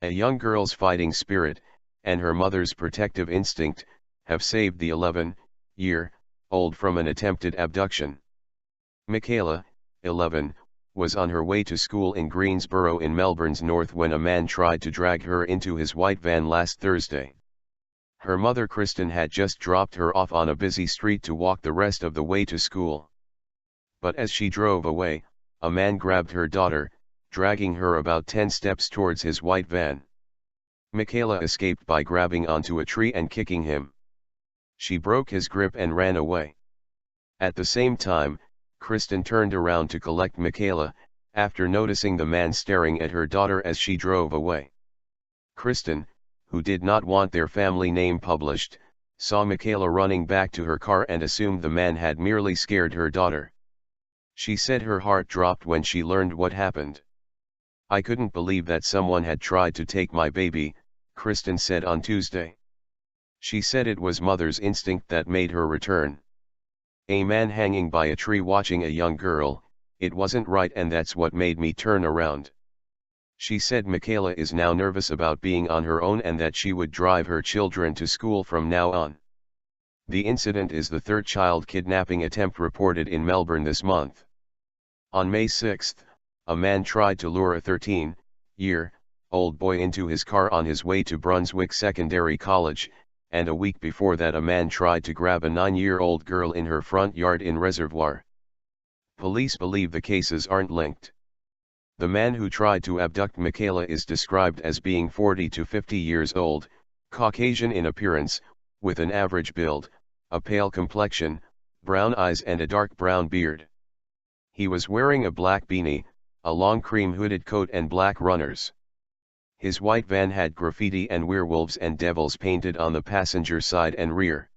A young girl's fighting spirit, and her mother's protective instinct, have saved the 11-year-old from an attempted abduction. Mikayla, 11, was on her way to school in Greensborough in Melbourne's north when a man tried to drag her into his white van last Thursday. Her mother Kristen had just dropped her off on a busy street to walk the rest of the way to school. But as she drove away, a man grabbed her daughter, dragging her about 10 steps towards his white van. Mikayla escaped by grabbing onto a tree and kicking him. She broke his grip and ran away. At the same time, Kristen turned around to collect Mikayla, after noticing the man staring at her daughter as she drove away. Kristen, who did not want their family name published, saw Mikayla running back to her car and assumed the man had merely scared her daughter. She said her heart dropped when she learned what happened. "I couldn't believe that someone had tried to take my baby," Kristen said on Tuesday. She said it was mother's instinct that made her return. "A man hanging by a tree watching a young girl, it wasn't right, and that's what made me turn around." She said Mikayla is now nervous about being on her own and that she would drive her children to school from now on. The incident is the third child kidnapping attempt reported in Melbourne this month. On May 6, a man tried to lure a 13-year-old boy into his car on his way to Brunswick Secondary College, and a week before that a man tried to grab a 9-year-old girl in her front yard in Reservoir. Police believe the cases aren't linked. The man who tried to abduct Mikayla is described as being 40 to 50 years old, Caucasian in appearance, with an average build, a pale complexion, brown eyes and a dark brown beard. He was wearing a black beanie, a long cream hooded coat and black runners. His white van had graffiti and werewolves and devils painted on the passenger side and rear.